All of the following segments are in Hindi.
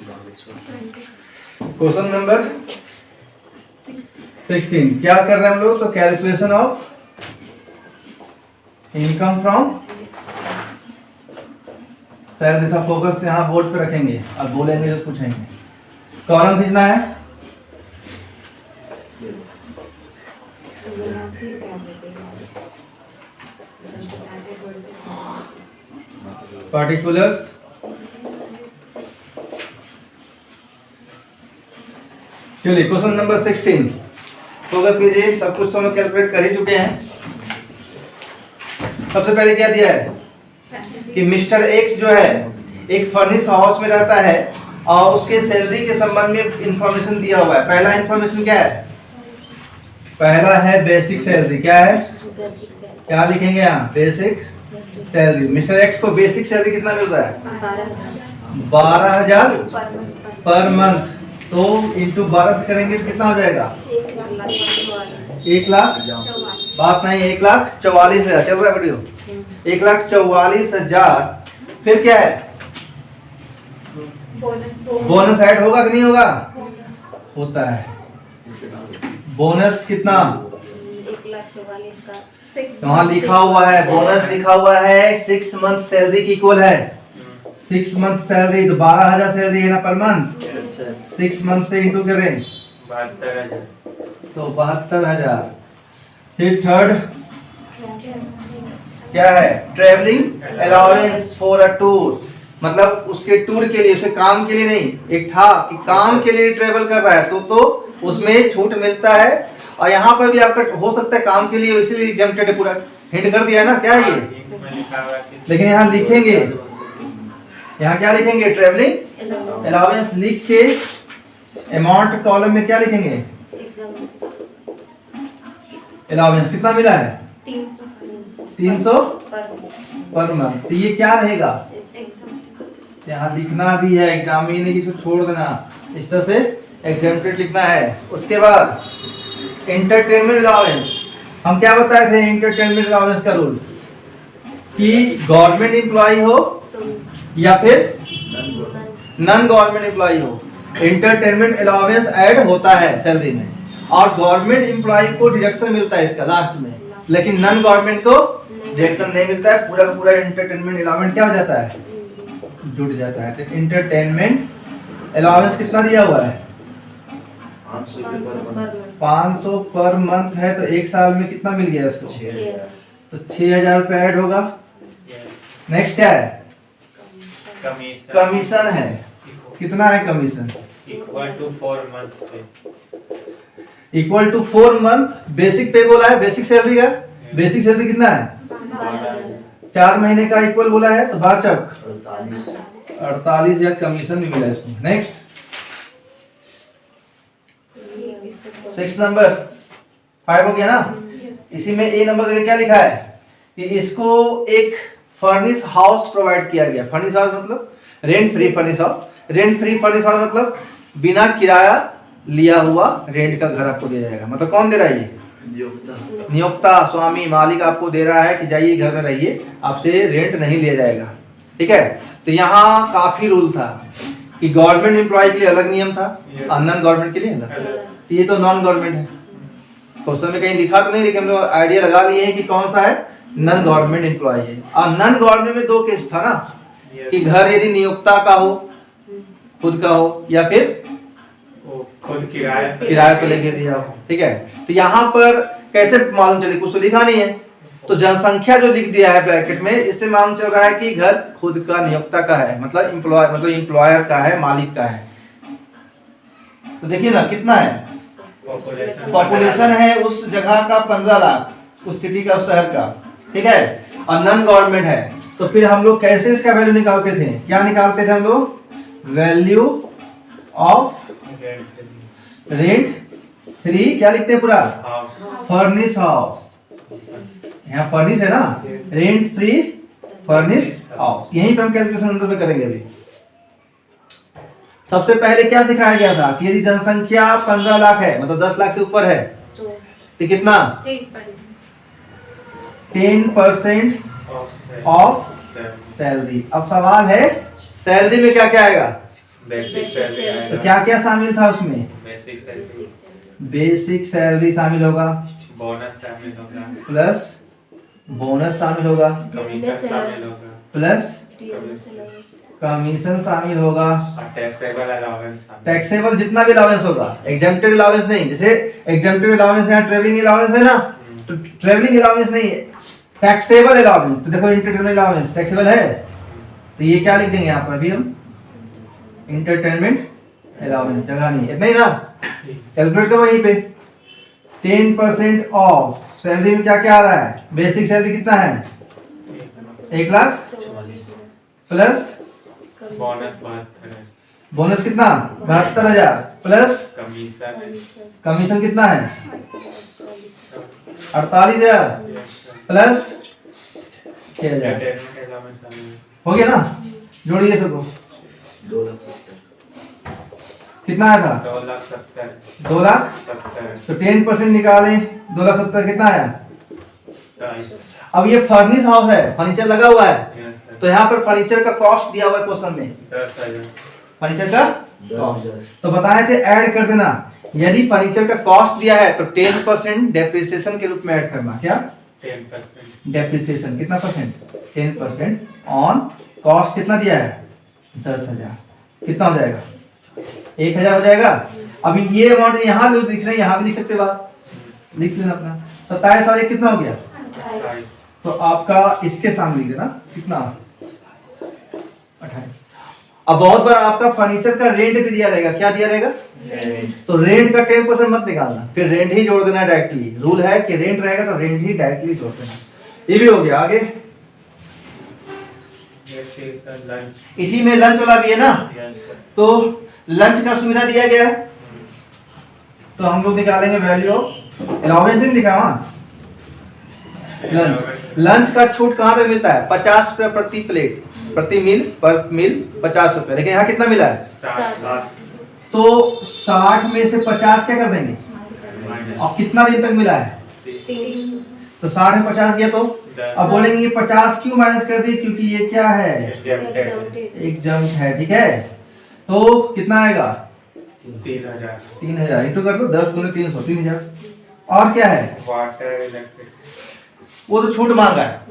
क्वेश्चन नंबर 16 क्या कर रहे हैं हम लोग? तो calculation of income from salary. का फोकस यहाँ बोर्ड पे रखेंगे और बोलेंगे तो पूछेंगे। कॉलम खींचना है। पार्टिकुलर्स, चलिए क्वेश्चन नंबर 16 फोकस कीजिए। सब कुछ तो हम कैलकुलेट कर ही चुके हैं। सबसे पहले क्या दिया है कि मिस्टर एक्स जो है एक फर्निश हाउस में रहता है और उसके सैलरी के संबंध में इंफॉर्मेशन दिया हुआ है। पहला इंफॉर्मेशन क्या है? पहला है बेसिक सैलरी। क्या है? क्या लिखेंगे यहाँ? Basic salary. मिस्टर एक्स को बेसिक सैलरी कितना मिल रहा है? 12,000 पर मंथ। तो इंटू 12 से करेंगे तो कितना हो जाएगा? 1 लाख। बात नहीं, 1,44,000 चल रहा है वीडियो। 1,44,000। फिर क्या है? बोनस ऐड होगा कि नहीं होगा? होता है। बोनस कितना? 1,44,000 का वहाँ लिखा हुआ है, बोनस लिखा हुआ है 6 मंथ सैलरी की इक्वल है। 6 मंथ सैलरी तो 12,000 सैलरी है ना पर मंथ। 6 मंथ से इंटू करें 72,000 तो 72,000। फिर थर्ड क्या है? Travelling allowance for a tour. मतलब उसके टूर के लिए, उसके काम के लिए नहीं, एक था कि काम के लिए ट्रेवल कर रहा है तो उसमें छूट मिलता है। और यहाँ पर भी आपका हो सकता है काम के लिए, इसीलिए एग्जम्प्टेड है। पूरा हिंट कर दिया है ना क्या है ये? लेकिन यहाँ लिखेंगे, यहाँ क्या लिखेंगे? ट्रेवलिंग अलाउंस लिख के अमाउंट कॉलम में क्या लिखेंगे? अलाउंस कितना मिला है? 300 पर मंथ। तो ये क्या रहेगा? यहाँ लिखना भी है, एग्जाम में नहीं किसी छोड़ देना। इस तरह से एग्जेम्प्टेड लिखना है। उसके बाद एंटरटेनमेंट अलाउंस। हम क्या बताए थे एंटरटेनमेंट अलाउंस का रूल? कि गवर्नमेंट एम्प्लॉय हो या फिर नॉन गवर्नमेंट एम्प्लॉय हो, एंटरटेनमेंट अलाउंस ऐड होता है सैलरी में। और गवर्नमेंट एम्प्लॉय को डिडक्शन मिलता है इसका लास्ट में, लेकिन नॉन गवर्नमेंट को डिडक्शन नहीं मिलता है। पूरा का पूरा एंटरटेनमेंट अलाउंस क्या हो जाता है? जुड़ जाता है। तो एंटरटेनमेंट अलाउंस कितना दिया हुआ है? 500 पर मंथ है। तो एक साल में कितना मिल गया इसको? 6,000। तो 6,000 रुपये ऐड होगा। नेक्स्ट क्या है? कमीशन है। कितना है commission? Equal to 4 month pay. Equal to 4 month. Basic pay बोला है, बेसिक सैलरी का। बेसिक सैलरी कितना है? 4 महीने का इक्वल बोला है। तो 48,000 कमीशन भी मिला इसको। नेक्स्ट 6 नंबर 5 हो गया ना। इसी में ए नंबर का क्या लिखा है कि इसको एक फर्निश हाउस प्रोवाइड किया गया। फर्निश हाउस मतलब rent free furnish house. Rent free furnish house मतलब बिना किराया लिया हुआ रेंट का घर आपको दिया जाएगा। मतलब कौन दे रहा है ये? नियोक्ता, स्वामी, मालिक आपको दे रहा है कि जाइए घर में रहिए, आपसे रेंट नहीं लिया जाएगा। ठीक है। तो यहाँ काफी रूल था कि गवर्नमेंट एम्प्लॉय के लिए अलग नियम था और नॉन गवर्नमेंट के लिए अलग। ये तो नॉन गवर्नमेंट है। क्वेश्चन में कहीं लिखा तो नहीं, लेकिन हम लोग आइडिया लगा लिए हैं कि कौन सा है? नॉन गवर्नमेंट एम्प्लॉय है। और नॉन गवर्नमेंट में 2 केस था ना कि घर यदि नियोक्ता का हो, खुद का हो, या फिर खुद किराए पे लेके दिया हो। ठीक है। तो यहाँ पर कैसे मालूम चले? कुछ तो लिखा नहीं है, तो जनसंख्या जो लिख दिया है ब्रैकेट में, इससे मालूम चल रहा है कि घर खुद का नियोक्ता का है, मतलब एम्प्लॉयर का है, मालिक का है। तो देखिए ना कितना है पॉपुलेशन है उस जगह का 15 लाख, उस सिटी का, उस शहर का। ठीक है। और नॉन गवर्नमेंट है। तो फिर हम लोग कैसे इसका वैल्यू निकालते थे? क्या निकालते थे हम लोग? Value of rent free. क्या लिखते हैं पूरा? Furnish house. यहाँ फर्निश है ना, रेंट फ्री फर्निश हाउस। यहीं पे हम कैलकुलेशन अंदर में करेंगे। अभी सबसे पहले क्या सिखाया गया था कि यदि जनसंख्या 15 लाख है, मतलब 10 लाख से ऊपर है, तो कितना? 10% ऑफ सैलरी। अब सवाल है सैलरी में क्या क्या आएगा? बेसिक सैलरी तो आएगा। क्या क्या शामिल था उसमें? बेसिक सैलरी, बेसिक सैलरी शामिल होगा, बोनस शामिल होगा, प्लस बोनस शामिल होगा, कमीशन शामिल होगा, प्लस कमीशन शामिल होगा, और टैक्सेबल अलाउंस शामिल। टैक्सेबल जितना भी अलाउंस होगा, एग्जेम्प्टेड अलाउंस नहीं। जैसे एग्जेम्प्टेड अलाउंस है, ट्रेवलिंग अलाउंस है ना, तो ट्रेवलिंग अलाउंस नहीं है, टैक्सेबल अलाउंस। तो देखो इंटरटेनमेंट अलाउंस टैक्सेबल है, तो ये क्या लिख देंगे यहाँ पर अभी हम? Entertainment allowance. जगह नहीं, इतना ही ना, कैलकुलेट करो वहीं पे। 10% ऑफ सैलरी में क्या क्या आ रहा है? बेसिक सैलरी कितना है? 1,44,000 प्लस बोनस 72 है, बोनस कितना? 72,000 प्लस कमीशन है, कमीशन कितना है? 48,000 प्लस 6,000। एंटरटेनमेंट अलाउंस शामिल है। हो गया ना? जोड़िए सबको। 2,70,000 कितना आया था? 2,70,000 2,70,000। तो 10% निकालें, 2,70,000 कितना आया? 2,200। अब ये फर्निश हाउस है, फर्नीचर लगा हुआ है, यस सर, तो यहाँ पर फर्नीचर का कॉस्ट दिया हुआ है क्वेश्चन में। 10,000। फर्नीचर का 10,000 तो बताए थे ऐड कर देना। यदि फर्नीचर का कॉस्ट दिया है तो 10% डेप्रिसिएशन के रूप में ऐड करना। क्या? 10%। डेप्रिसिएशन कितना परसेंट? 10% ऑन कॉस्ट कितना दिया है? 10,000। कितना हो जाएगा? 1,000 हो जाएगा। अभी ये अमाउंट यहाँ लिख रहे हैं, यहाँ भी लिख सकते बात, लिख लेना अपना। 27 और 1 कितना हो गया? 28। तो आपका इसके सामने लिख देना कितना? 28। अब बहुत बार आपका फर्नीचर का रेंट भी दिया रहेगा। क्या दिया रहेगा? तो रेंट का 10% मत निकालना, फिर रेंट ही जोड़ देना डायरेक्टली। रूल है कि रेंट रहेगा तो रेंट ही डायरेक्टली जोड़ देना। ये भी हो गया। आगे यस सर, लंच। इसी में लंच वाला भी है ना, यस सर। तो लंच का सुविधा दिया गया है, तो हम लोग निकालेंगे वैल्यू ऑफ अलाउंस। नहीं लिखा वहाँ लंच। लंच का छूट कहाँ पे मिलता है? 50 रुपये प्रति प्लेट, प्रति मील, पर मील 50 रुपये। लेकिन यहाँ कितना मिला है? 60। तो 60 में से 50 क्या कर देंगे? और कितना दिन तक मिला है? तो 60 में 50 गया तो अब बोलेंगे 50 क्यों माइनस कर दिए? क्योंकि ये क्या है? एग्जम्प्ट है। ठीक है, तो कितना आएगा? 3,000। 3,000 इंटू कर दो 10 गुने 300, 3,000। और क्या है? Water, electricity. वो तो छूट मांगा है,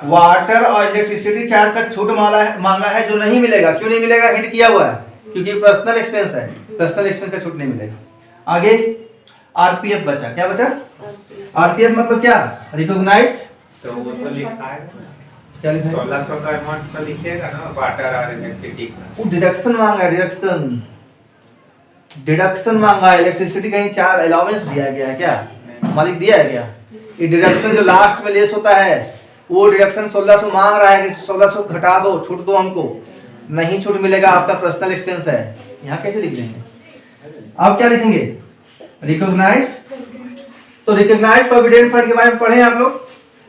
वाटर और इलेक्ट्रिसिटी चार्ज का छूट मांगा है, जो नहीं मिलेगा। क्यों नहीं मिलेगा? हिंट किया हुआ है, क्योंकि पर्सनल एक्सपेंस है, पर्सनल एक्सपेंस का छूट नहीं मिलेगा। आगे आरपीएफ बचा। क्या बचा? आरपीएफ मतलब क्या? रिकॉग्नाइज्ड। तो वो तो लिखा है, क्या लिखा है? 1600 का अमाउंट तो लिखिएगा ना, वाटर और इलेक्ट्रिसिटी का। वो डिडक्शन मांगा है, डिडक्शन, डिडक्शन मांगा है। इलेक्ट्रिसिटी कहीं चार अलाउंस दिया गया है क्या? मालिक दिया है क्या? ये डिडक्शन जो लास्ट में लेस होता है, वो डिडक्शन 1600 मांग रहा है कि 1600 घटा दो, छूट दो हमको। नहीं छूट मिलेगा, आपका पर्सनल एक्सपेंस है। यहाँ कैसे लिख लेंगे? अब क्या लिखेंगे? रिकॉग्नाइज। तो रिकॉग्नाइज प्रोविडेंट फंड के बारे में पढ़े आप लोग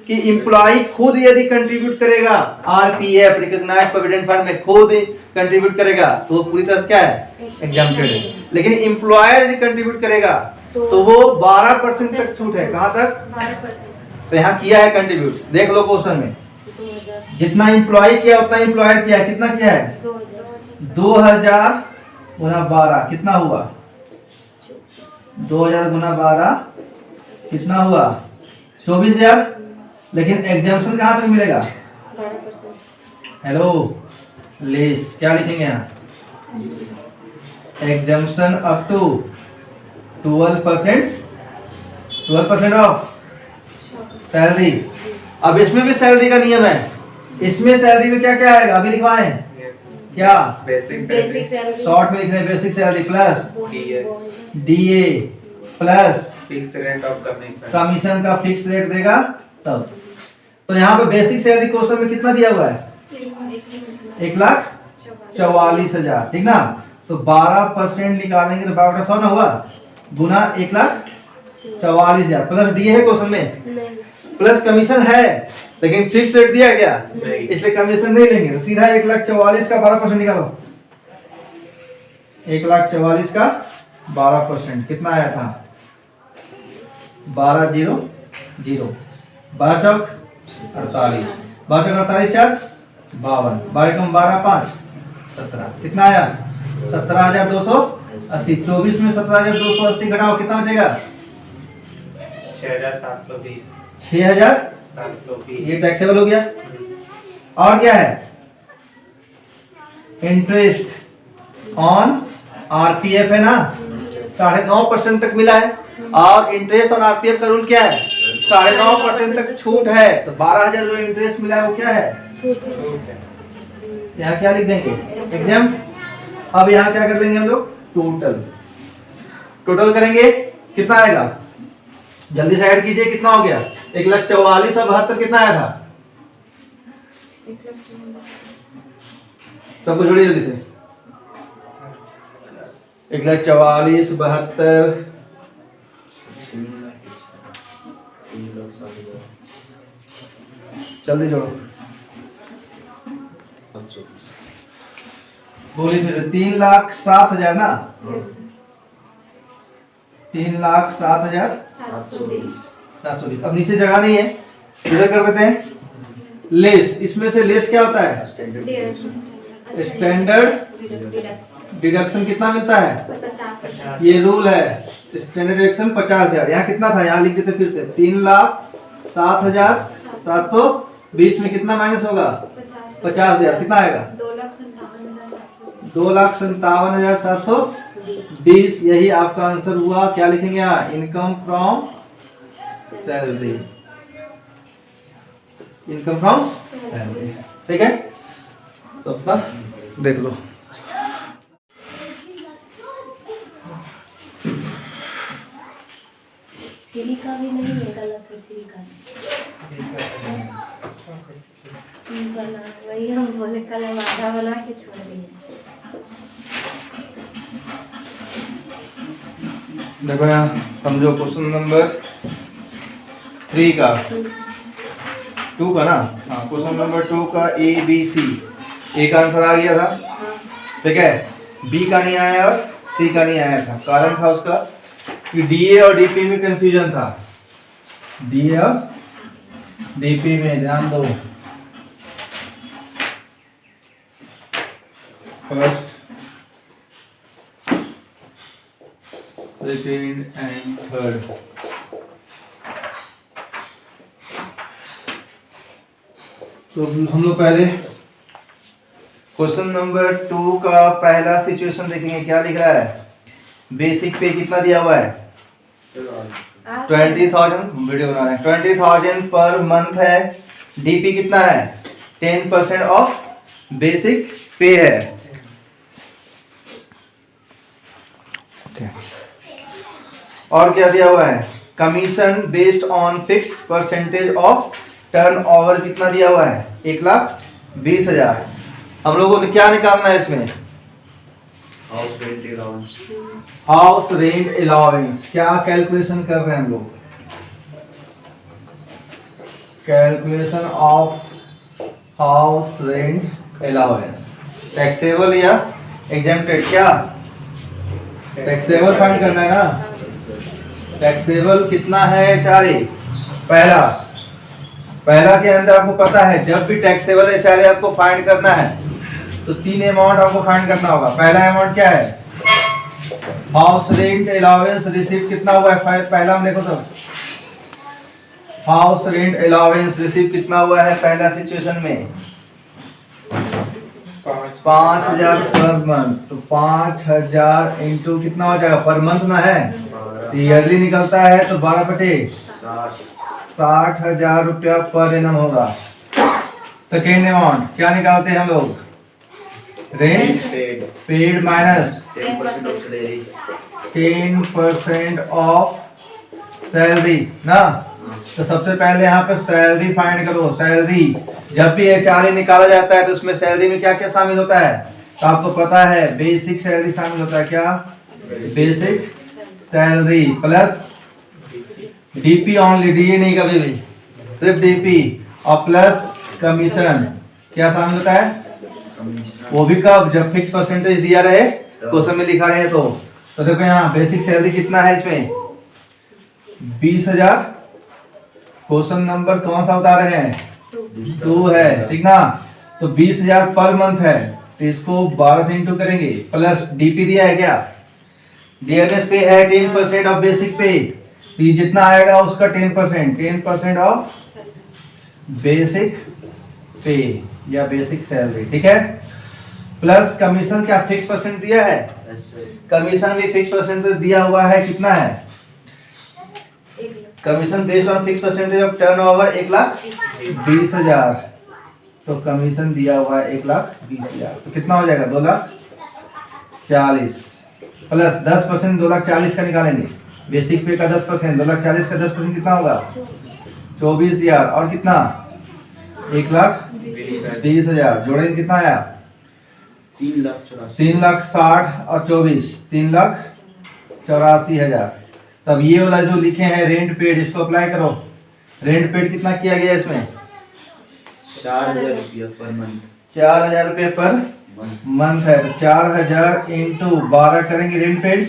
कि एम्प्लॉय खुद यदि कंट्रीब्यूट करेगा, आरपीएफ रिकॉग्नाइज प्रोविडेंट फंड में खुद कंट्रीब्यूट करेगा तो वो पूरी तरह से क्या है? एग्जाम्प्टेड है। लेकिन एम्प्लॉयर यदि कंट्रीब्यूट करेगा तो वो 12% तक छूट है। कहाँ तक? 12%। तो यहाँ किया है कंट्रीब्यूट। देख लो क्वेश्चन में, 2000। जितना एम्प्लॉय किया उतना एम्प्लॉयर किया है। कितना किया है? 2000 गुना 12 कितना हुआ? 2000 गुना 12 कितना हुआ? 24,000। लेकिन एग्जाम्पशन कहाँ तक मिलेगा? 12%। हेलो लेस। क्या लिखेंगे यहाँ? Exemption up to 12%, 12% of salary. अब इसमें भी सैलरी का नियम है। इसमें सैलरी में क्या क्या आएगा? अभी लिखवाएं क्या? Basic basic salary, salary. Short में लिख रहे हैं basic salary plus DA, DA plus fix rate of commission. Commission का फिक्स रेट देगा तब। तो यहाँ पे बेसिक सैलरी क्वेश्चन में कितना दिया हुआ है? 1,44,000। ठीक ना? तो 12% निकालेंगे तो 12/100 ना हुआ, गुना 1,44,000 प्लस डीए है क्वेश्चन में, नहीं। प्लस कमीशन है लेकिन फिक्स रेट दिया क्या? नहीं। इसलिए कमीशन नहीं लेंगे। तो सीधा 1,44,000 का 12% निकालो। 1,44,000 का 12% कितना आया था? 12,000 12 चौक 48, 12 चौक 48 4 52, 12 कम 12 5 17 कितना आया? 17,280। 24 में 17,280 घटाओ कितना बचेगा? 6,720। 6,720। ये टैक्सेबल हो गया। और क्या है? इंटरेस्ट ऑन आरपीएफ है ना, 9.5% तक मिला है। और इंटरेस्ट ऑन आरपीएफ का रूल क्या है? 9.5% तक छूट है। तो 12,000 जो इंटरेस्ट मिला है वो क्या है? यहाँ क्या लिख देंगे? एग्जाम। अब यहाँ क्या कर लेंगे हम लोग? टोटल करेंगे, कितना आएगा? जल्दी से ऐड कीजिए, कितना हो गया? 1,44,72 कितना आया था? सबको जोड़िए जल्दी से। 1,44,72 जल्दी जोड़ो। बोलिए फिर। 3,07,000 ना? 3,07,720। अब नीचे जगह नहीं है, इधर कर देते हैं लेस। इसमें से लेस क्या होता है? स्टैंडर्ड डिडक्शन कितना मिलता है? 50। ये रूल है। Standard deduction 50,000। यहाँ कितना था? यहाँ लिख देते फिर से। 3,07,720 में कितना माइनस होगा? 50,000। कितना आएगा? 2,57,720। यही आपका आंसर हुआ। क्या लिखेंगे यहाँ? Income from salary. Income from salary. ठीक है, तो अपना देख लो। थ्री का भी नहीं है, गलत है। थ्री का बना, वही हम बोले कल हम आधा बना के छोड़ दिए। देखो यहाँ समझो, क्वेश्चन नंबर 3 का 2 का ना, हाँ क्वेश्चन नंबर 2 का ABC एक आंसर आ गया था, ठीक है। B का नहीं आया और C का नहीं आया था। कारण था उसका कि DA और DP में कंफ्यूजन था। DA और DP में ध्यान दो। First, second and third. तो हम लोग पहले क्वेश्चन नंबर 2 का पहला सिचुएशन देखेंगे। क्या लिख रहा है? बेसिक पे कितना दिया हुआ है? 20,000। वीडियो बना रहे हैं। 20,000 पर मंथ है। डीपी कितना है? 10% ऑफ बेसिक पे है। और क्या दिया हुआ है? Commission based on fix percentage of turnover कितना दिया हुआ है? 1,20,000। हम लोगों ने क्या निकालना है इसमें? House rent allowance. क्या कैलकुलेशन कर रहे हैं हम लोग? Calculation of house rent allowance. Taxable या एग्जेम्प्टेड? क्या टैक्सेबल फाइंड करना है ना। टैक्सेबल कितना है? 4। पहला के अंदर आपको पता है जब भी टैक्सेबल एचआरए आपको फाइंड करना है तो 3 अमाउंट आपको फाइंड करना होगा। पहला अमाउंट क्या है? हाउस रेंट अलाउंस रिसीव कितना हुआ है? पहला हम देखो तो हाउस रेंट अलाउंस रिसीव कितना हुआ है पहला सिचुएशन में? 5,000 पर मंथ। तो 5,000 इंटू कितना हो जाएगा? पर मंथ ना है, ईयरली निकलता है तो 12/60,000 रुपया पर एनम होगा। सेकेंड अमाउंट क्या निकालते हैं हम लोग? Rent paid minus 10% of salary ना। तो सबसे पहले यहाँ पे सैलरी फाइंड करो। सैलरी जब भी एचआरए निकाला जाता है तो उसमें सैलरी में क्या क्या शामिल होता है? तो आपको पता है बेसिक सैलरी शामिल होता है। क्या? Basic salary plus DP only, DA नहीं कभी भी, सिर्फ डीपी। और प्लस कमीशन क्या शामिल होता है? वो भी कब? जब फिक्स परसेंटेज दिया रहे क्वेश्चन में लिखा रहे तो देखो यहाँ बेसिक सैलरी कितना है इसमें? 20,000। क्वेश्चन नंबर कौन सा बता रहे हैं? 2 है, ठीक ना। तो 20,000 पर मंथ है। तो इसको 12 से इंटू करेंगे, प्लस डीपी दिया है क्या, डियरनेस पे है 10% ऑफ बेसिक पे, तो ये जितना आएगा उसका 10% ऑफ बेसिक पे या बेसिक सैलरी, ठीक है। प्लस कमीशन क्या फिक्स परसेंट दिया है, ऐसे कमीशन भी फिक्स परसेंटेज दिया हुआ है, कितना है, commission based on fix percentage of turnover 1,20,000, तो कमीशन दिया हुआ है 1,20,000, तो कितना हो जाएगा 2,40,000 प्लस 10% 2,40,000 का निकालेंगे, बेसिक पे का 10%, 2,40,000 का 10% कितना होगा 24,000, और कितना 1,20,000 जोड़ेंगे कितना आया 3,84,000। 3,60,000 और 24 3,84,000। तब ये वाला जो लिखे हैं रेंट पेड, इसको अप्लाई करो। रेंट पेड कितना किया गया इसमें 4,000 रुपया पर मंथ। 4,000 रुपये पर मंथ है, तो 4,000 इंटू 12 करेंगे rent paid,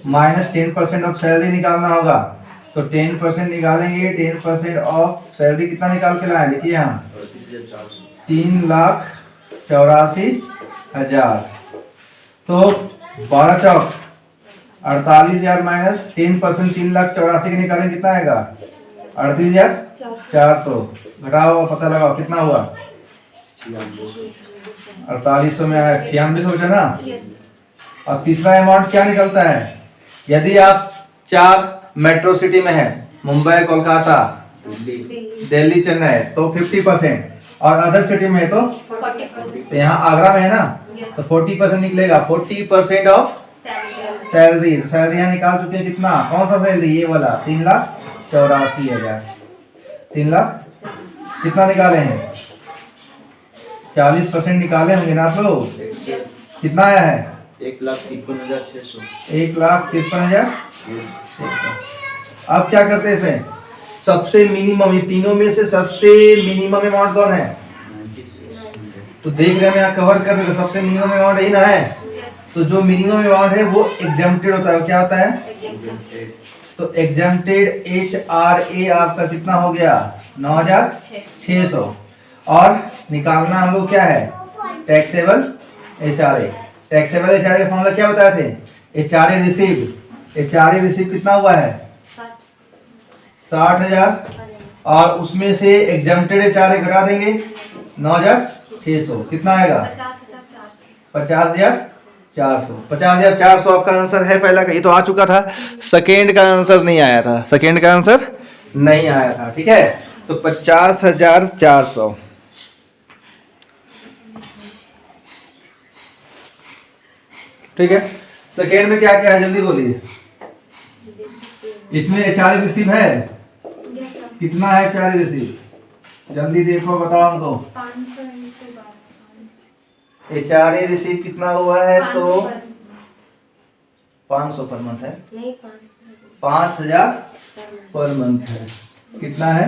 minus 10% of salary निकालना होगा, तो 10% निकालेंगे, 10% ऑफ सैलरी कितना निकाल के लाए, देखिए यहाँ 3,84,000, तो 12 चौक 48,000 माइनस 10% 3,84,000 के निकालेंगे, कितना आएगा 38,400, घटाओ पता लगाओ कितना हुआ 4800 में आया 9600 बचा ना। और तीसरा अमाउंट क्या निकलता है, यदि आप 4 मेट्रो सिटी में है, मुंबई, कोलकाता, दिल्ली, चेन्नई, तो 50%, और अदर सिटी में है तो यहाँ आगरा में है ना, तो 40% निकलेगा, 40% ऑफ सैलरी। सैलरी यहाँ निकाल चुके हैं, कितना, कौन सा सैलरी, ये वाला 3,84,000, 3 लाख कितना निकाले हैं 40% निकाले होंगे ना आप लोग, कितना आया है 1,53,600। 1,53,600। अब क्या करते हैं इसमें, सबसे मिनिमम, ये तीनों में से सबसे मिनिमम अमाउंट कौन है, 9600। तो देख रहे हैं मैं कवर कर रहे, तो सबसे मिनिमम अमाउंट यही ना है, तो जो मिनिमम अमाउंट है वो एग्जेम्प्टेड होता है, क्या होता है, तो एग्जेम्प्टेड HRA आपका कितना हो गया 9,600, और निकालना हम लोग क्या है टैक्सेबल HRA। टैक्सेबल HRA का फॉर्मूला क्या बताए थे, HRA रिसीव कितना हुआ है 60,000, और उसमें से एग्जेम्प्टेड HRA घटा देंगे 9,600, कितना आएगा 50,400। 50,400 आपका आंसर है पहला का, ये तो आ चुका था, सेकेंड का आंसर नहीं आया था, सेकेंड का आंसर नहीं आया था, ठीक है, तो 50,400। ठीक है, सेकेंड में क्या क्या है जल्दी बोलिए, इसमें HRA रिसीव है, कितना है HRA रिसीव, जल्दी देखो बताओ हमको, 500 HRA रिसीव कितना हुआ है, तो 500 पर मंथ है, नहीं 5,000 पर मंथ है, कितना है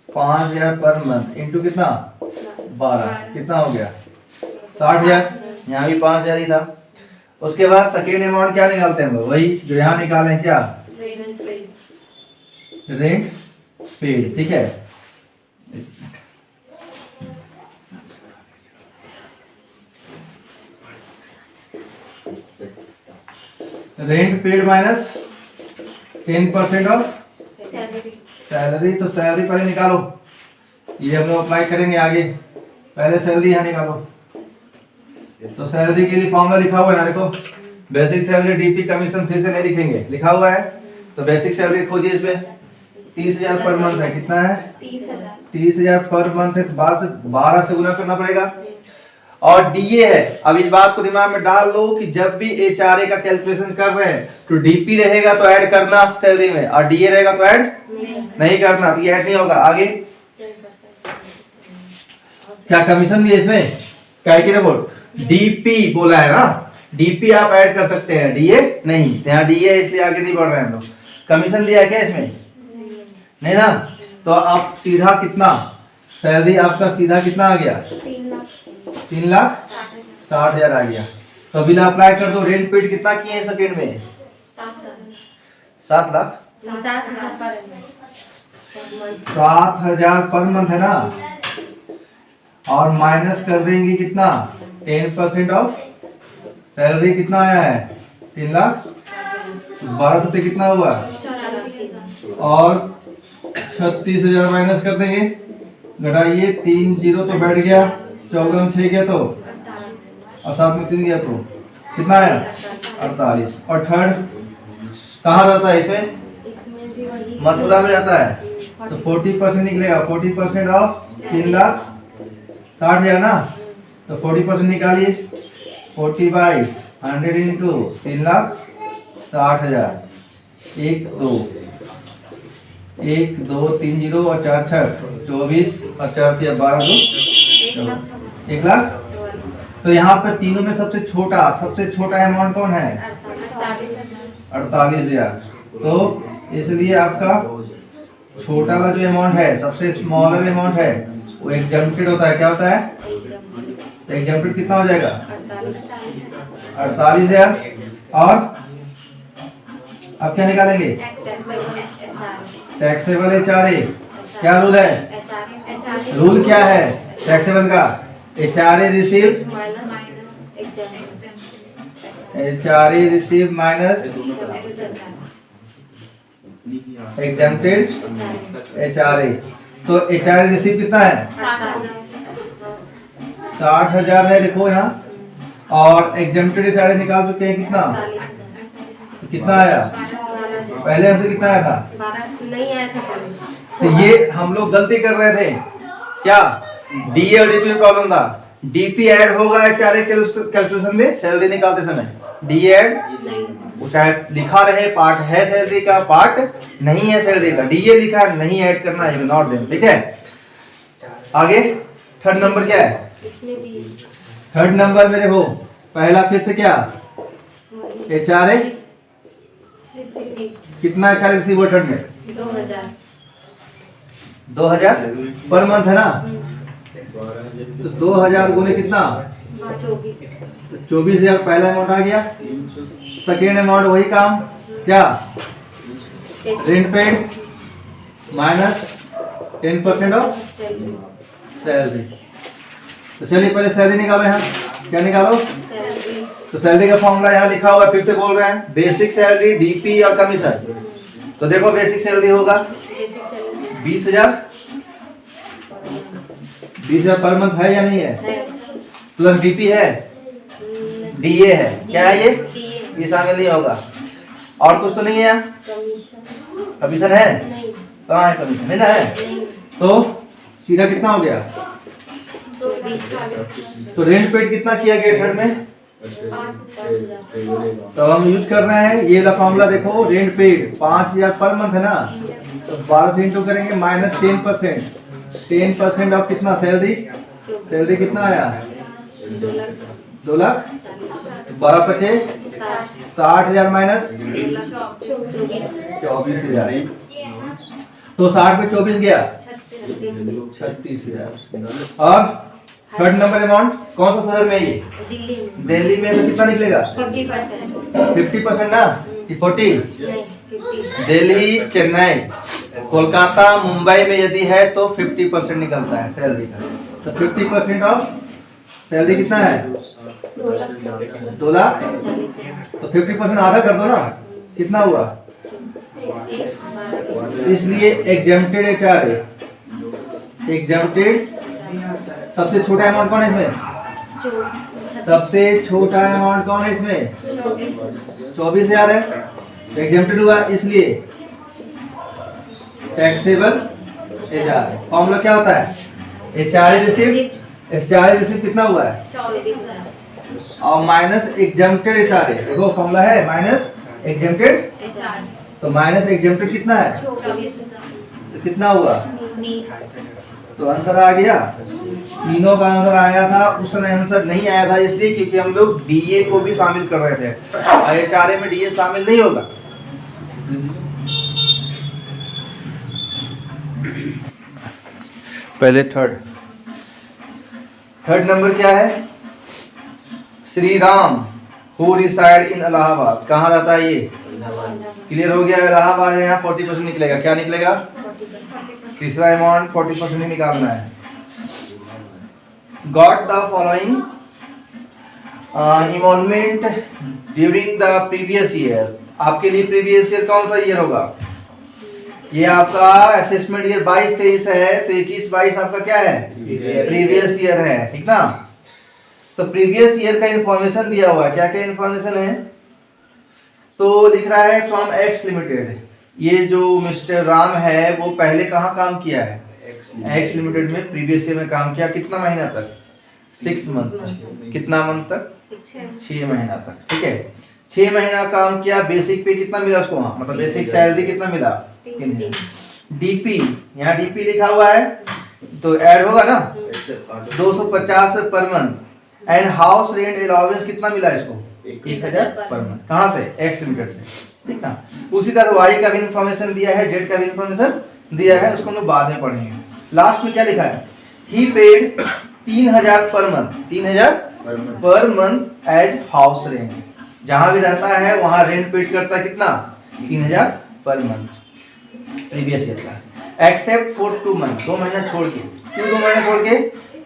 5,000 पर मंथ इंटू कितना 12, कितना हो गया 60,000, यहाँ भी 5,000 ही था। उसके बाद सेकेंड अमाउंट क्या निकालते हैं हम लोग, वही जो यहाँ निकाले क्या, रेंट पेड, ठीक है, rent paid minus 10% of salary, तो सैलरी पहले निकालो, ये हम लोग अप्लाई करेंगे आगे, पहले सैलरी यहाँ निकालो। तो सैलरी के लिए फॉर्मूला लिखा हुआ है ना, देखो बेसिक सैलरी डीपी कमीशन फिर से नहीं लिखेंगे, लिखा हुआ है, तो बेसिक सैलरी खोजिए, इसमें 30,000 पर मंथ है, कितना है 30,000 पर मंथ है, तो 12 से गुना करना पड़ेगा, और डीए है। अब इस बात को दिमाग में डाल लो कि जब भी HRA का कैलकुलेशन कर रहे हैं तो डीपी रहेगा तो ऐड करना सैलरी में, और डीए रहेगा तो ऐड नहीं करना, तो ये ऐड नहीं होगा। आगे क्या कमीशन भी है इसमें, कैलकुलेट डीपी बोला है ना, डीपी आप ऐड कर सकते हैं, डीए नहीं, यहाँ डीए इसलिए आगे नहीं बढ़ रहे हैं हम लोग। कमीशन लिया है क्या इसमें, नहीं ना, तो आप सीधा कितना सैलरी आपका सीधा कितना आ गया 3,60,000 आ गया। तो बिल अप्लाई कर दो। रेंट पेड कितना किए हैं सेकेंड में 7 लाख 7,000 पर मंथ है ना, और माइनस कर देंगे कितना 10% ऑफ सैलरी कितना आया है 3 लाख। 12 से कितना हुआ 84,000 और 36,000 माइनस कर देंगे, घटाइए 3 0 तो बैठ गया, 14 6 गया तो और 7 में 3 गया तो कितना आया 48। और थर्ड कहाँ रहता है इसमें इसमें भी वही मथुरा में रहता है, तो 40% निकलेगा। 40% ऑफ 3 लाख 60,000 ना, तो 40% निकालिए 40/100 इंटू 3 लाख 60,000। 1 2 1 2 3 0 और 4 6 24 और 4 3 12 2 1 लाख। तो यहाँ पे तीनों में सबसे छोटा अमाउंट कौन है 48,000। तो इसलिए आपका छोटा वाला जो अमाउंट है सबसे स्मॉलर अमाउंट है वो एग्जम्प्टेड होता है। क्या होता है तो एग्जम्प्टेड कितना हो जाएगा 48,000। और अब क्या निकालेंगे टैक्सेबल HRA। क्या रूल है रूल क्या है टैक्सेबल का HRA receive minus exempted HRA। तो HRA रिसीव कितना है 60,000 है लिखो यहाँ, और एग्जम्प्टेड HRA निकाल चुके हैं कितना कितना आया पहले हमसे कितना आया था 12 नहीं आया था तो ये हम लोग गलती कर रहे थे क्या DA और DP में प्रॉब्लम था। DP ऐड होगा HRA कैलकुलेशन में सैलरी निकालते समय, DA ऐड वो चाहे लिखा रहे पार्ट है सैलरी का पार्ट नहीं है सैलरी का, DA लिखा है नहीं ऐड करना है नॉट देम। ठीक है आगे थर्ड नंबर क्या है इसमें भी थर्ड नंबर मेरे हो पहला फिर से क्या HRA कितना HRA रिसीव हुआ थर्ड में 2000 पर मंथ है ना, तो 2000 गुने कितना 24,000 पहला अमाउंट आ गया। सेकेंड अमाउंट वही काम क्या rent paid minus 10% of salary. तो चलिए पहले सैलरी निकालो यहाँ, क्या निकालो तो सैलरी का फॉर्मूला यहाँ लिखा हुआ है, फिर से बोल रहे हैं बेसिक सैलरी DP और कमीशन। तो देखो बेसिक सैलरी होगा 20,000 पर मंथ है या नहीं है, प्लस DP है DA है, क्या है ये शामिल नहीं होगा। और कुछ तो नहीं है कमीशन है कहाँ है कमीशन है ना है, तो सीधा कितना हो गया तो रेंट पेड कितना किया गया थर्ड में, तो हम यूज कर रहे हैं ये वाला फॉर्मूला। देखो रेंट पेड 5,000 पर मंथ है ना, तो 12 से इंटू करेंगे माइनस 10% ऑफ कितना सैलरी कितना आया 2 लाख। 12 25 60,000 माइनस 24,000, तो 60 में 24 गया 36,000। और थर्ड नंबर अमाउंट कौन सा शहर में है ये दिल्ली में, तो कितना निकलेगा 50% ना कि 40 दिल्ली चेन्नई कोलकाता मुंबई में यदि है तो 50% निकलता है सैलरी का। तो 50% ऑफ सैलरी कितना है 2 लाख, तो 50% आधा कर दो ना कितना हुआ, इसलिए एग्जम्प्टेड HRA एग्जम्प्टेड सबसे छोटा अमाउंट कौन है इसमें, सबसे छोटा अमाउंट कौन है इसमें 24,000 है, एग्जम्प्टेड हुआ इसलिए टैक्सेबल HRA। फॉर्मूला क्या होता है HRA रिसीव कितना हुआ है और माइनस एग्जम्प्टेड HRA। देखो फॉर्मूला है माइनस एग्जम्प्टेड, तो माइनस एग्जम्प्टेड कितना है तो कितना हुआ, तो आंसर आ गया। तीनों का आंसर आया था, उस समय आंसर नहीं आया था इसलिए क्योंकि हम लोग DA को भी शामिल कर रहे थे, HRA में DA शामिल नहीं होगा। पहले थर्ड नंबर क्या है Shri Ram who reside in Allahabad, कहाँ रहता है ये क्लियर हो गया, इलाहाबाद है, यहाँ 40% निकलेगा, क्या निकलेगा तीसरा अमाउंट 40% ही निकालना है। Got the following involvement during the previous year, आपके लिए प्रीवियस ईयर कौन सा ईयर होगा? ये आपका असेसमेंट ईयर 22-23 है, तो 21-22 आपका क्या है? प्रीवियस ईयर है, ठीक ना। तो प्रीवियस ईयर का इंफॉर्मेशन दिया हुआ है, क्या क्या इंफॉर्मेशन है? तो लिख रहा है फ्रॉम एक्स लिमिटेड, ये जो मिस्टर राम है वो पहले कहाँ काम किया है? एक्स लिमिटेड में प्रीवियस ईयर में काम किया, कितना महीना तक? 6 मंथ। कितना मंथ तक? 6 महीना तक, ठीक है। 6 महीना काम किया, बेसिक पे कितना मिला उसको वहाँ, मतलब बेसिक सैलरी कितना मिला? डीपी, यहाँ डीपी लिखा हुआ है तो ऐड होगा ना, 250 per month. And house rent allowance कितना मिला इसको? 1000 पर मंथ। कहाँ से? एक्स लिमिटेड से, ठीक ना। उसी तरह वाई का भी इंफॉर्मेशन दिया है, जेड का भी इंफॉर्मेशन दिया है, उसको हम लोग बाद में पढ़ेंगे। लास्ट में क्या लिखा है? ही paid 3000 per month, 3000 per month as house rent. जहां भी रहता है वहां रेंट पेड करता है, कितना? 3000 पर मंथ प्रीवियस ईयर का, एक्सेप्ट फॉर 2 मंथ, 2 महीना छोड़ के। क्यों 2 महीना छोड़ के?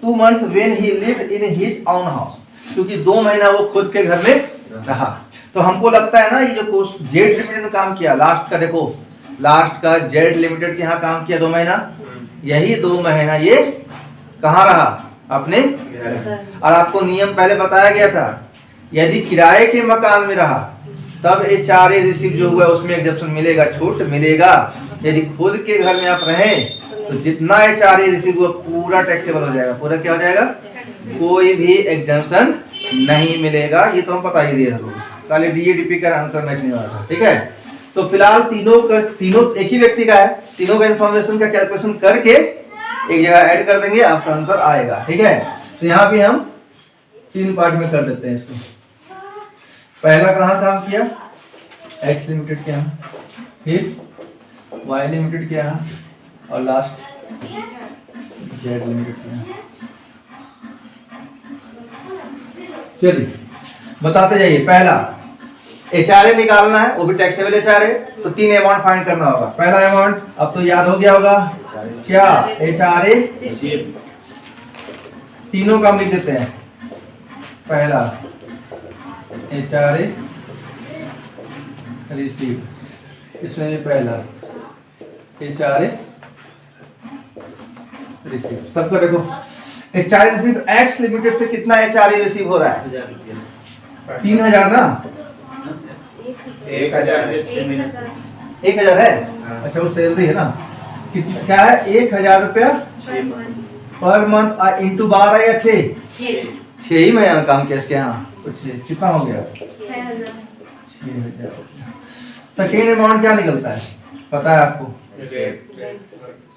2 months when he lived in his own house, क्योंकि 2 महीना वो खुद के घर में रहा। तो हमको लगता है ना ये जो कोर्स जेड लिमिटेड में काम किया, लास्ट का देखो, लास्ट का जेड लिमिटेड के यहाँ काम किया 2 महीना, यही 2 महीना ये कहाँ रहा? अपने। और आपको नियम पहले बताया गया था, यदि किराए के मकान में रहा तब HRA रिसीव जो हुआ उसमें एग्जेप्शन मिलेगा, छूट मिलेगा। यदि खुद के घर में आप रहें तो जितना HRA रिसीव हुआ पूरा टैक्सेबल हो जाएगा, पूरा क्या हो जाएगा? कोई भी एग्जेम्पशन नहीं मिलेगा। ये तो हम बता ही दिए थे, खाली DADP का आंसर मैच नहीं हो रहा था, ठीक है। तो फिलहाल तीनों एक ही व्यक्ति का है, तीनों का इन्फॉर्मेशन का कैलकुलेशन करके एक जगह ऐड कर देंगे, आपका आंसर आएगा, ठीक है। तो यहाँ भी हम 3 पार्ट में कर देते हैं इसको। पहला कहाँ काम किया? एक्स लिमिटेड के यहाँ, फिर वाई लिमिटेड के यहाँ, और लास्ट जेड लिमिटेड के यहाँ। चलिए बताते जाइए। पहला HRA निकालना है, वो भी टैक्सेबल HRA, तो 3 अमाउंट फाइंड करना होगा। पहला अमाउंट अब तो याद हो गया होगा, क्या? HRA तीनों का हम लिख देते हैं। पहला HRA रिसीव, इसमें पहला HRA रिसीव, सबको देखो HRA रिसीव एक्स लिमिटेड से कितना HRA रिसीव हो रहा है? 3000 ना, 1000 है। अच्छा वो सैलरी है ना, कितना क्या है? 1000 रुपया पर मंथ इंटू 12 या 6 ही महीना काम किया इसके यहाँ, कितना हो गया? 6000। सेकेंड अमाउंट क्या निकलता है पता है आपको?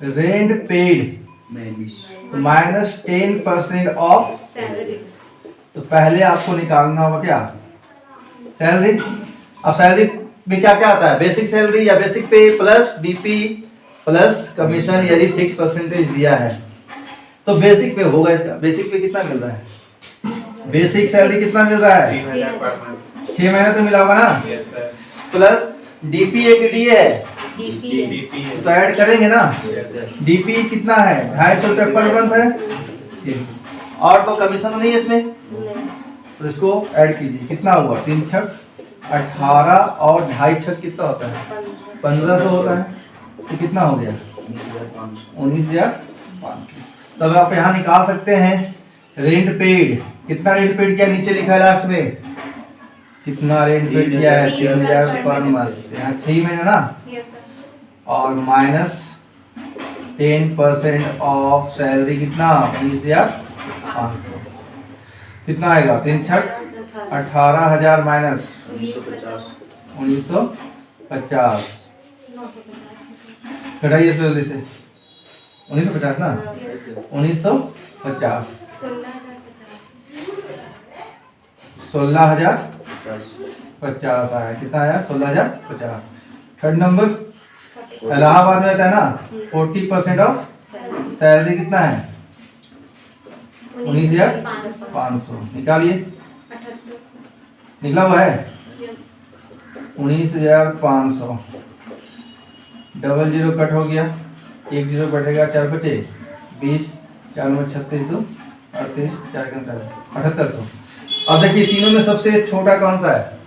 Rent paid minus 10% of salary. तो पहले आपको निकालना होगा क्या? सैलरी। अब सैलरी में क्या क्या आता है? बेसिक सैलरी या बेसिक पे प्लस DP प्लस कमीशन, यदि फिक्स परसेंटेज दिया है तो बेसिक पे होगा इसका। बेसिक पे कितना मिल रहा है? बेसिक सैलरी कितना मिल रहा है? 6 महीने तो मिला होगा ना, प्लस DP एक DA है तो ऐड करेंगे ना। DP कितना है? 250 रुपये पर मंथ है, और तो कमीशन नहीं है इसमें, तो इसको ऐड कीजिए। कितना हुआ? 3 छक 18 और 2.5 छक कितना होता है? 1500 होता है, तो कितना हो गया? 19,500। तब आप यहाँ निकाल सकते हैं रेंट पेड। कितना रेंट पेड किया? नीचे लिखा है लास्ट में, कितना रेंट पेड किया है? 3000 पर मंथ, यहाँ 6 महीने ना, और माइनस 10% ऑफ सैलरी, कितना? 20,500। कितना आएगा? 3 छक 18,000 माइनस 1950। घटाइए जल्दी से, 1950 ना, 1950 16,050 आया। कितना आया? 16,050। थर्ड नंबर इलाहाबाद में रहता है ना, 40% ऑफ सैलरी कितना है? 19,500। निकालिए, निकला हुआ है 19,500। डबल जीरो कट हो गया, 1 जीरो कटेगा, 4 बचे 20, 4 में 36 2 38, 4 का 7800। अब देखिए तीनों में सबसे छोटा कौन सा है?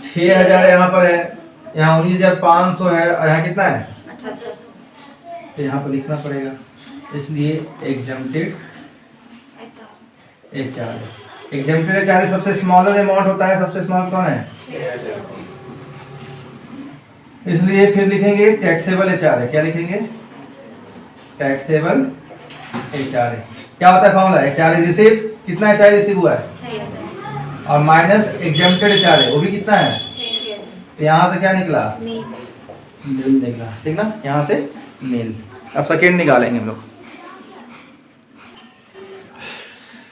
6000 यहाँ पर है, यहाँ 19500 है, और यहाँ कितना है? 1800 तो यहाँ पर लिखना पड़ेगा, इसलिए एग्जेम्प्टेड HR। एग्जेम्प्टेड HR सबसे स्मॉलर अमाउंट होता है, सबसे स्मॉल कौन है? 6000। इसलिए फिर लिखेंगे टैक्सेबल HR है। क्या लिखेंगे? टैक्सेबल HR है। क्या होता है फॉर्मूला? HR रिसीव, कितना HR रिसीव हुआ है? 6000 और माइनस एग्जेम्प्टेड HR है, वो भी कितना है? 6000 तो यहाँ से क्या निकला? नहीं नील निकला, ठीक ना, यहाँ से नील। अब सेकेंड निकालेंगे हम लोग।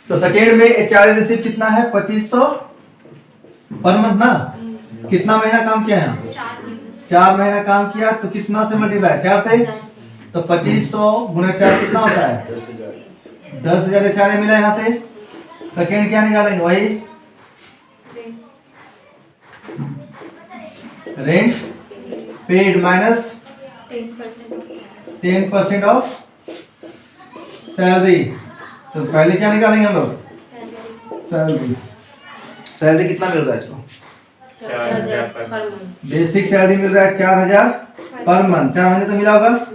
तो सेकेंड में HR रिसीव कितना है? 2500 पर मंथ ना। कितना महीना काम किया है? 4 महीना काम किया, तो कितना से मल्टीप्लाई? 4 से। तो 2500 गुना 4 कितना होता है? 10,000 HR मिला यहाँ से। सेकेंड क्या निकालेंगे? वही rent paid minus 10% of salary. तो पहले क्या निकालेंगे हम लोग? सैलरी। सैलरी कितना मिल रहा है इसको? 4000 पर मंथ बेसिक सैलरी मिल रहा है 4000 पर मंथ। 4 महीने तो मिला होगा।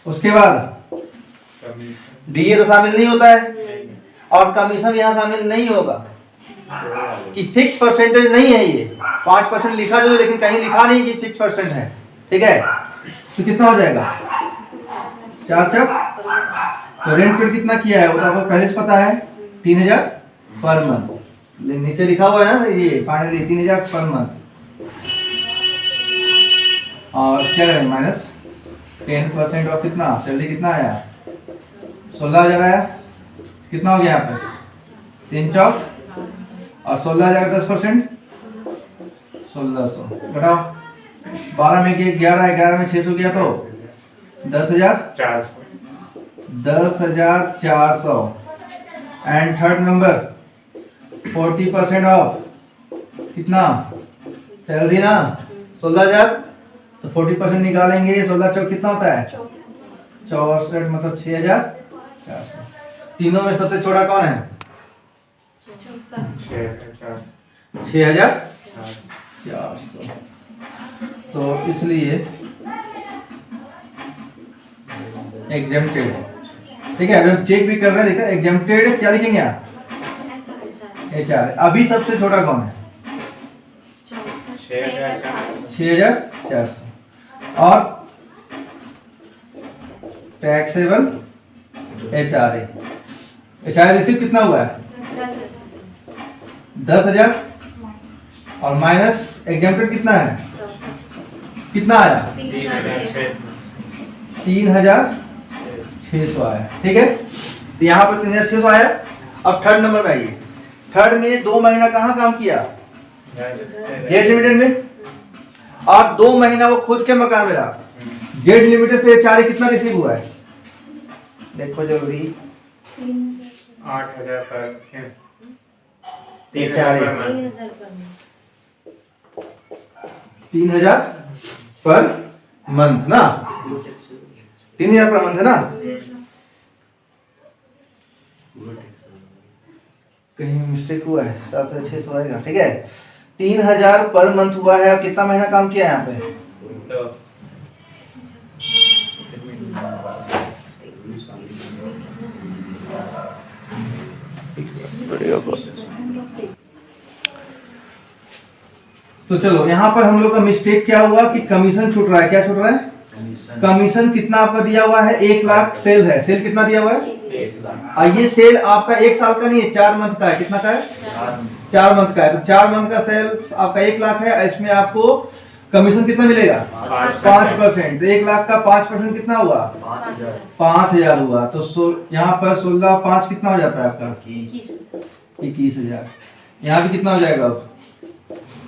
उसके बाद कमीशन DA तो शामिल नहीं होता है, और कमीशन यहाँ शामिल नहीं होगा कि फिक्स परसेंटेज नहीं है। ये 5% लिखा जो, लेकिन कहीं लिखा नहीं कि फिक्स परसेंट है, ठीक है। तो कितना हो जाएगा? 4 चक। तो रेंट पे कितना किया है वो तो आपको पहले से पता है, 3000 पर मंथ। नीचे लिखा हुआ है ना ये फाइनली 3000 पर मंथ। और क्या करेंगे? माइनस 10% ऑफ कितना? सैलरी कितना आया? 16000 आया। कितना हो गया यहाँ पे? 3 चौक और 16000 का 10% 1600 घटाओ। 12 में 11, 11 में 600 गया तो 10,400। 10,400 एंड थर्ड नंबर 40% ऑफ कितना? सैलरी ना 16,000, तो 40% निकालेंगे। 16 चौक कितना होता है? 64, मतलब 6,400। तीनों में सबसे छोटा कौन है? 6,400। तो इसलिए एग्जेम्प्टेड, ठीक है। अभी हम चेक भी कर रहे हैं, देखा एग्जेम्प्टेड क्या लिखेंगे आप? HR। अभी सबसे छोटा कौन है? 6,400। और टैक्सेबल HR है। HR रिसीव कितना हुआ है? 10,000 और माइनस एग्जेम्प्टेड कितना है? कितना आया? 3,600 आया, ठीक है। तो यहाँ पर 3,600 आया। अब थर्ड नंबर में आइए। थर्ड में 2 महीना कहाँ काम किया? जेड लिमिटेड में, और 2 महीना वो खुद के मकान में रहा। जेड लिमिटेड से HR कितना रिसीव हुआ है? देखो जल्दी। 8,000 पर 3,000 पर मंथ। 3,000 पर मंथ ना, 3,000 पर मंथ है ना। कहीं मिस्टेक हुआ है? 7,600 आएगा, ठीक है। 3,000 पर मंथ हुआ है। और कितना महीना काम किया है यहाँ पे? तो तो चलो यहाँ पर हम लोग का मिस्टेक क्या हुआ कि कमीशन छूट रहा है। क्या छूट रहा है? कमीशन कितना आपका दिया हुआ है? 1 लाख सेल है। सेल कितना दिया हुआ है? 1 लाख। और ये सेल आपका 1 साल का नहीं है, 4 मंथ का है। कितना का है? 4 मंथ का है। तो 4 मंथ का सेल्स आपका 1 लाख है। इसमें आपको कमीशन कितना मिलेगा? 5%। तो 1 लाख का 5% कितना हुआ? 5,000 हुआ। तो यहाँ पर 16 5 कितना हो जाता है आपका? 21,000। यहाँ भी कितना हो जाएगा?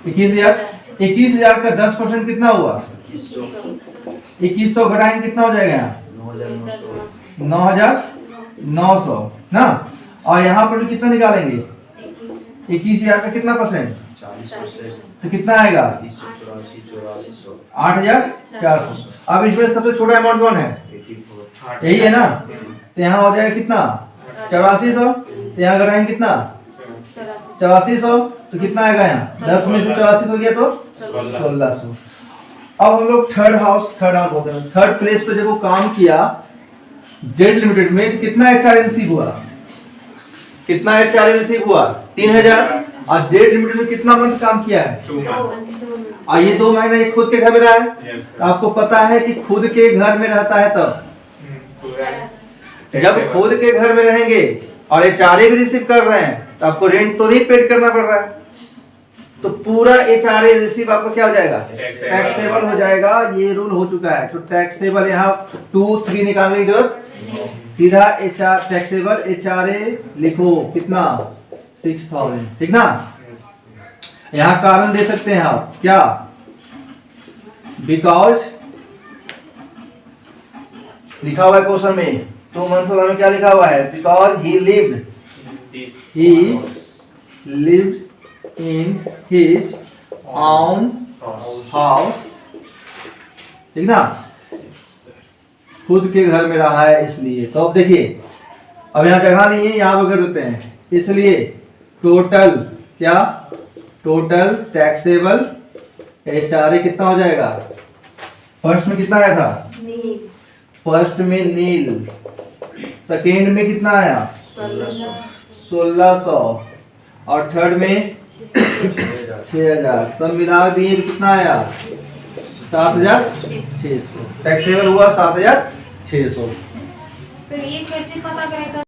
21,000। 21,000 का 10% कितना हुआ? 2100 घटाएंगे कितना हो जाएगा यहाँ? 9,900 ना। और यहाँ पर भी कितना निकालेंगे? 21,000 का कितना परसेंट? 40%। तो कितना आएगा? 8,400। अब इसमें सबसे छोटा अमाउंट कौन है? 84। यही है ना। तो यहाँ हो जाएगा कितना? 8400। तो यहाँ घटाएंगे कितना? 8400, तो कितना आएगा यहाँ 10 में से 8400 हो गया तो 1600। अब हम लोग थर्ड प्लेस पे जब वो काम किया जेड लिमिटेड में, तो कितना एचआर रिसीव हुआ? कितना एचआर रिसीव हुआ? 3000। और जेड लिमिटेड में कितना मंथ काम किया है? 2 months। और ये 2 महीने ये खुद के घर में रहा है। Yes, तो आपको पता है कि खुद के घर में रहता है तब, पूरा जब खुद के घर में रहेंगे और एचआरए भी रिसीव कर रहे हैं तो आपको रेंट तो नहीं पेड करना पड़ रहा है, तो पूरा एचआरए रिसीव आपको क्या हो जाएगा? टैक्सेबल हो जाएगा। ये रूल हो चुका है। तो टैक्सेबल यहाँ 2 3 निकालने की जरूरत, सीधा एचआर टैक्सेबल एचआरए लिखो कितना 6000, ठीक ना। यहाँ कारण दे सकते हैं आप क्या? बिकॉज लिखा हुआ है क्वेश्चन में 2 मंथ में क्या लिखा हुआ है? Because he lived in his own house, ठीक ना, खुद के घर में रहा है इसलिए। तो अब देखिए, अब यहाँ जगह नहीं है, यहाँ पर कर देते हैं, इसलिए टोटल क्या? टोटल टैक्सेबल एचआरए कितना हो जाएगा? फर्स्ट में कितना आया था? फर्स्ट में नील, सेकेंड में कितना आया? 1600, और थर्ड में 6000, सब मिला दिए तो कितना आया? 7600। टैक्सेबल हुआ 7600। तो ये कैसे पता करेगा?